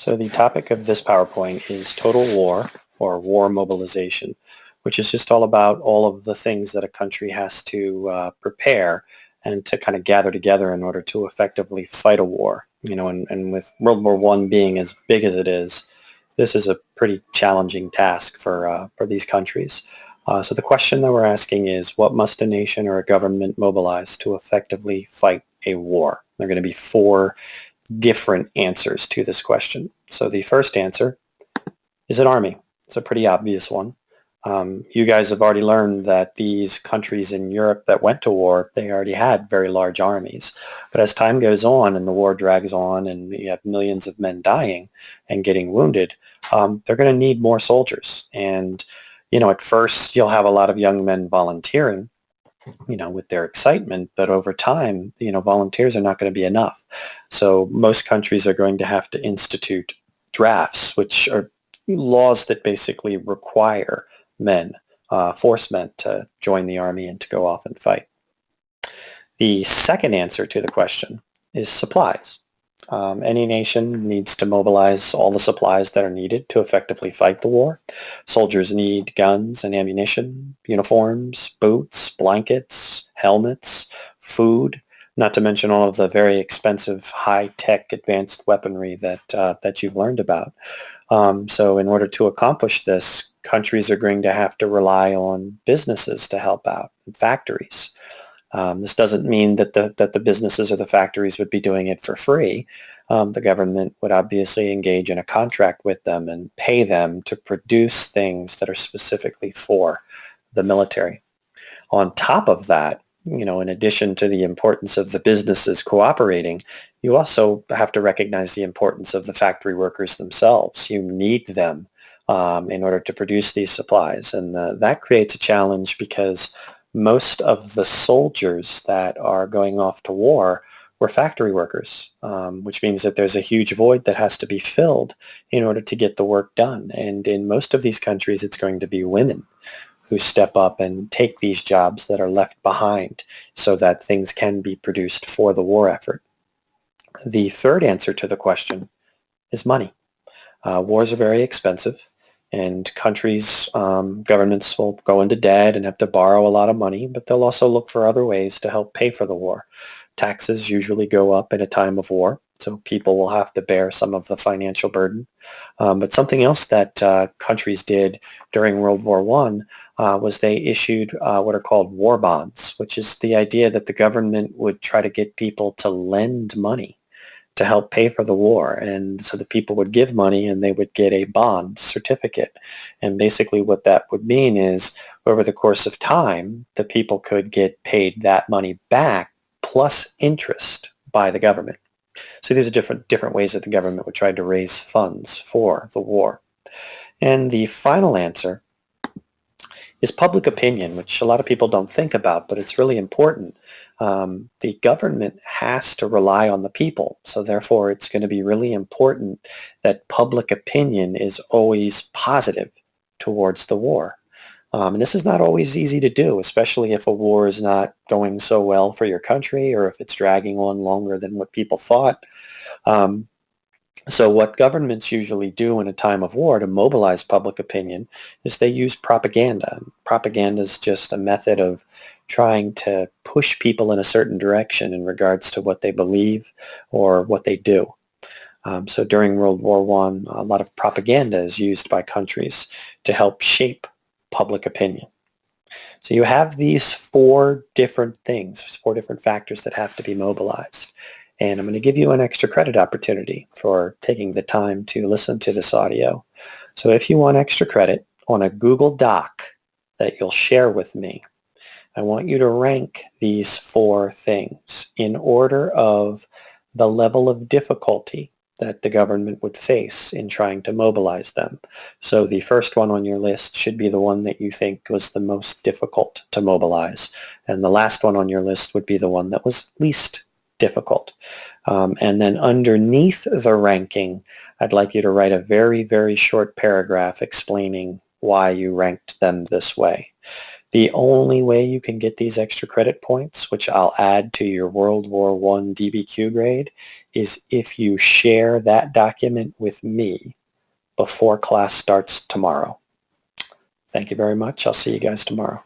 So the topic of this PowerPoint is total war or war mobilization, which is just all about all of the things that a country has to prepare and to kind of gather together in order to effectively fight a war. And with World War I being as big as it is, this is a pretty challenging task for these countries. So the question that we're asking is, what must a nation or a government mobilize to effectively fight a war? There are going to be four different answers to this question. So the first answer is an army. It's a pretty obvious one. You guys have already learned that these countries in Europe that went to war, they already had very large armies. But as time goes on and the war drags on and you have millions of men dying and getting wounded, they're going to need more soldiers. And, at first you'll have a lot of young men volunteering, with their excitement, but over time, volunteers are not going to be enough. So most countries are going to have to institute drafts, which are laws that basically require men, force men to join the army and to go off and fight. The second answer to the question is supplies. Any nation needs to mobilize all the supplies that are needed to effectively fight the war. Soldiers need guns and ammunition, uniforms, boots, blankets, helmets, food, not to mention all of the very expensive, high-tech, advanced weaponry that you've learned about. So in order to accomplish this, countries are going to have to rely on businesses to help out, and factories. This doesn't mean that the businesses or the factories would be doing it for free. The government would obviously engage in a contract with them and pay them to produce things that are specifically for the military. On top of that, in addition to the importance of the businesses cooperating, you also have to recognize the importance of the factory workers themselves. You need them in order to produce these supplies. And that creates a challenge because most of the soldiers that are going off to war were factory workers, which means that there's a huge void that has to be filled in order to get the work done. And in most of these countries, it's going to be women who step up and take these jobs that are left behind so that things can be produced for the war effort. The third answer to the question is money. Wars are very expensive. And countries, governments will go into debt and have to borrow a lot of money, but they'll also look for other ways to help pay for the war. Taxes usually go up in a time of war, so people will have to bear some of the financial burden. But something else that countries did during World War I was they issued what are called war bonds, which is the idea that the government would try to get people to lend money to help pay for the war. And so the people would give money and they would get a bond certificate. And basically what that would mean is over the course of time, the people could get paid that money back plus interest by the government. So these are different ways that the government would try to raise funds for the war. And the final answer is public opinion, which a lot of people don't think about, but it's really important. The government has to rely on the people, so therefore it's going to be really important that public opinion is always positive towards the war. And this is not always easy to do, especially if a war is not going so well for your country or if it's dragging on longer than what people thought. So what governments usually do in a time of war to mobilize public opinion is they use propaganda. Propaganda is just a method of trying to push people in a certain direction in regards to what they believe or what they do. So during World War I, a lot of propaganda is used by countries to help shape public opinion. So you have these four different things, four different factors that have to be mobilized. And I'm going to give you an extra credit opportunity for taking the time to listen to this audio. So if you want extra credit on a Google Doc that you'll share with me, I want you to rank these four things in order of the level of difficulty that the government would face in trying to mobilize them. So the first one on your list should be the one that you think was the most difficult to mobilize. And the last one on your list would be the one that was least difficult. And then underneath the ranking, I'd like you to write a very, very short paragraph explaining why you ranked them this way. The only way you can get these extra credit points, which I'll add to your World War I DBQ grade, is if you share that document with me before class starts tomorrow. Thank you very much. I'll see you guys tomorrow.